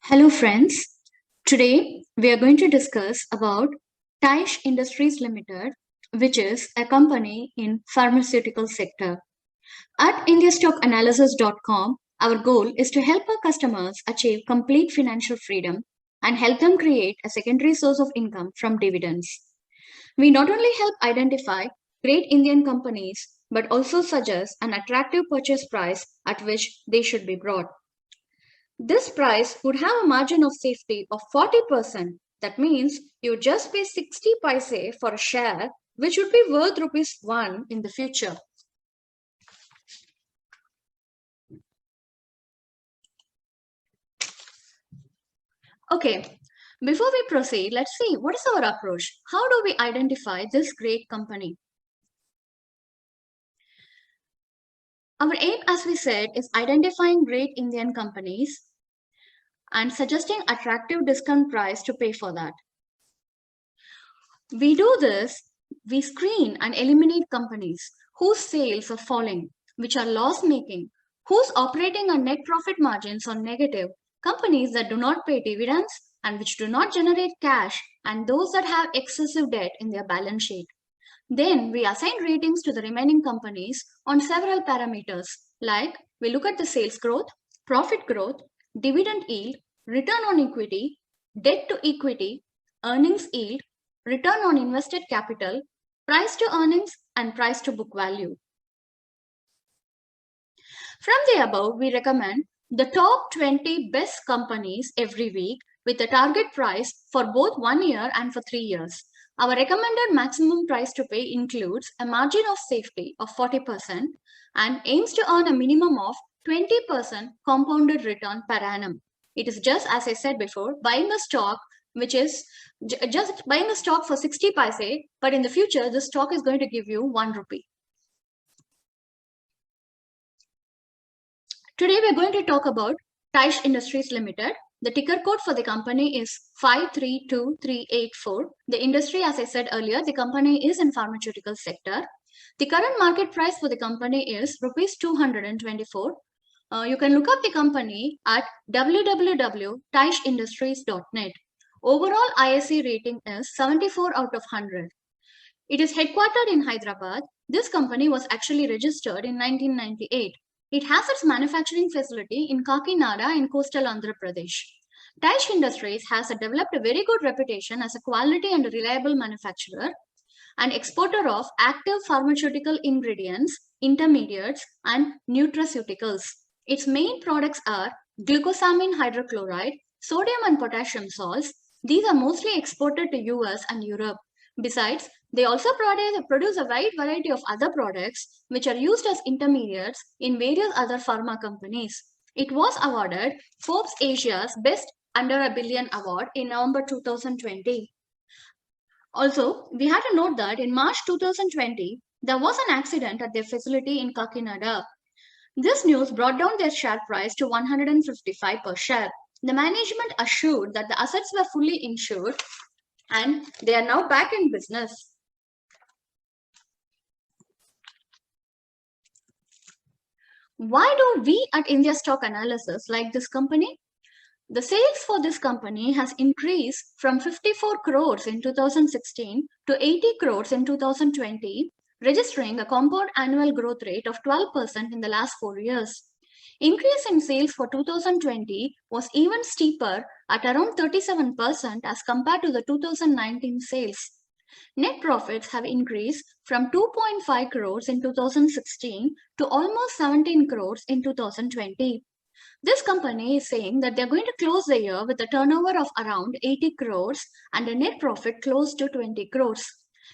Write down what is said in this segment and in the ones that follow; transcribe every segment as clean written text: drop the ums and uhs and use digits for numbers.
Hello friends. Today we are going to discuss about Taish Industries Limited, which is a company in pharmaceutical sector. At indiastockanalysis.com, our goal is to help our customers achieve complete financial freedom and help them create a secondary source of income from dividends. We not only help identify great Indian companies but also suggest an attractive purchase price at which they should be brought. This price would have a margin of safety of 40%. That means you just pay 60 paise for a share, which would be worth rupees 1 in the future. Okay, before we proceed, let's see what is our approach. How do we identify this great company? Our aim, as we said, is identifying great Indian companies and suggesting attractive discount price to pay for that. We do this, we screen and eliminate companies whose sales are falling, which are loss making, whose operating and net profit margins are negative, companies that do not pay dividends and which do not generate cash, and those that have excessive debt in their balance sheet. Then we assign ratings to the remaining companies on several parameters like we look at the sales growth, profit growth, dividend yield, return on equity, debt to equity, earnings yield, return on invested capital, price to earnings, and price to book value. From the above, we recommend the top 20 best companies every week with a target price for both 1 year and for 3 years. Our recommended maximum price to pay includes a margin of safety of 40% and aims to earn a minimum of 20% compounded return per annum. It is just as I said before, buying a stock which is just buying a stock for 60 paise, but in the future, the stock is going to give you 1 rupee. Today, we're going to talk about Taish Industries Limited. The ticker code for the company is 532384. The industry, as I said earlier, the company is in pharmaceutical sector. The current market price for the company is rupees 224. You can look up the company at www.taishindustries.net. Overall ISE rating is 74 out of 100. It is headquartered in Hyderabad. This company was actually registered in 1998. It has its manufacturing facility in Kakinada in coastal Andhra Pradesh. Taish Industries has developed a very good reputation as a quality and reliable manufacturer and exporter of active pharmaceutical ingredients, intermediates, and nutraceuticals. Its main products are glucosamine hydrochloride, sodium and potassium salts. These are mostly exported to US and Europe. Besides, they also produce a wide variety of other products which are used as intermediates in various other pharma companies. It was awarded Forbes Asia's Best Under a Billion Award in November 2020. Also, we had to note that in March 2020, there was an accident at their facility in Kakinada. This news brought down their share price to 155 per share. The management assured that the assets were fully insured and they are now back in business. Why do we at India Stock Analysis like this company? The sales for this company has increased from 54 crores in 2016 to 80 crores in 2020, registering a compound annual growth rate of 12% in the last 4 years. Increase in sales for 2020 was even steeper at around 37% as compared to the 2019 sales. Net profits have increased from 2.5 crores in 2016 to almost 17 crores in 2020. This company is saying that they're going to close the year with a turnover of around 80 crores and a net profit close to 20 crores.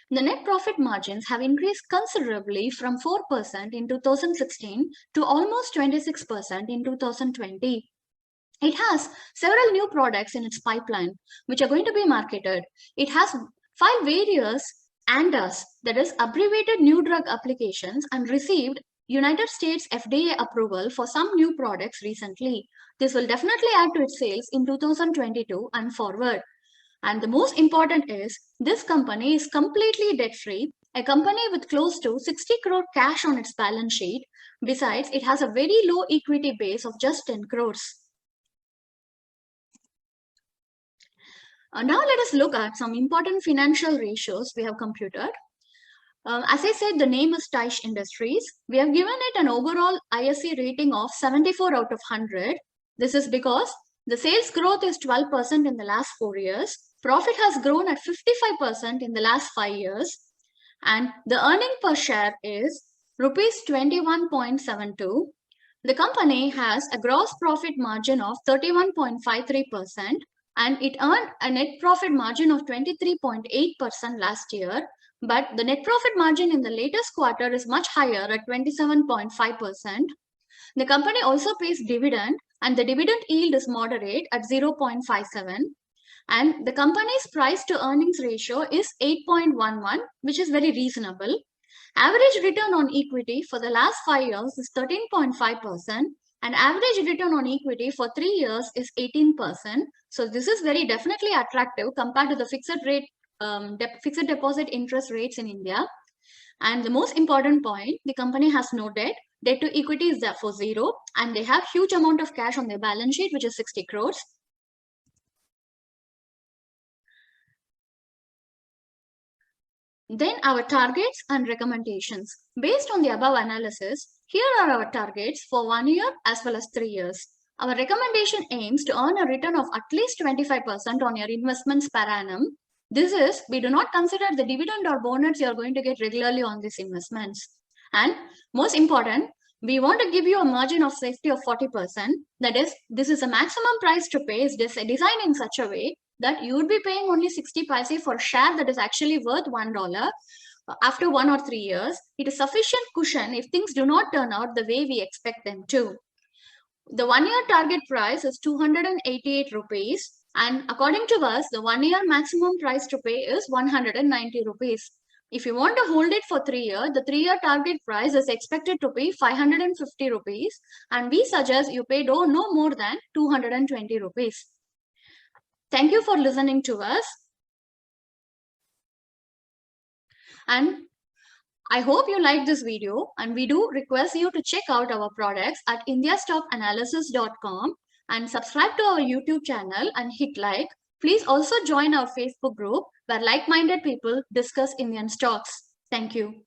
The net profit margins have increased considerably from 4% in 2016 to almost 26% in 2020. It has several new products in its pipeline which are going to be marketed. It has 5 various ANDAs, that is abbreviated new drug applications, and received United States FDA approval for some new products recently. This will definitely add to its sales in 2022 and forward. And the most important is this company is completely debt free, a company with close to 60 crore cash on its balance sheet. Besides, it has a very low equity base of just 10 crores. Now let us look at some important financial ratios we have computed. As I said, the name is Taish Industries. We have given it an overall ISE rating of 74 out of 100. This is because the sales growth is 12% in the last 4 years. Profit has grown at 55% in the last 5 years. And the earning per share is rupees 21.72. The company has a gross profit margin of 31.53% and it earned a net profit margin of 23.8% last year. But the net profit margin in the latest quarter is much higher at 27.5%. The company also pays dividend and the dividend yield is moderate at 0.57. And the company's price to earnings ratio is 8.11, which is very reasonable. Average return on equity for the last 5 years is 13.5% and average return on equity for 3 years is 18%. So this is very definitely attractive compared to the fixed deposit interest rates in India. And the most important point, the company has no debt. Debt to equity is therefore 0 and they have huge amount of cash on their balance sheet, which is 60 crores. Then our targets and recommendations. Based on the above analysis, here are our targets for 1 year as well as 3 years. Our recommendation aims to earn a return of at least 25% on your investments per annum. This is, we do not consider the dividend or bonus you are going to get regularly on these investments. And most important, we want to give you a margin of safety of 40%. That is, this is a maximum price to pay is designed in such a way that you would be paying only 60 paise for a share that is actually worth $1 after 1 or 3 years. It is sufficient cushion if things do not turn out the way we expect them to. The 1 year target price is 288 rupees and according to us, the 1 year maximum price to pay is 190 rupees. If you want to hold it for 3 years, the 3 year target price is expected to be 550 rupees and we suggest you pay no more than 220 rupees. Thank you for listening to us. And I hope you liked this video and we do request you to check out our products at indiastockanalysis.com and subscribe to our YouTube channel and hit like. Please also join our Facebook group where like-minded people discuss Indian stocks. Thank you.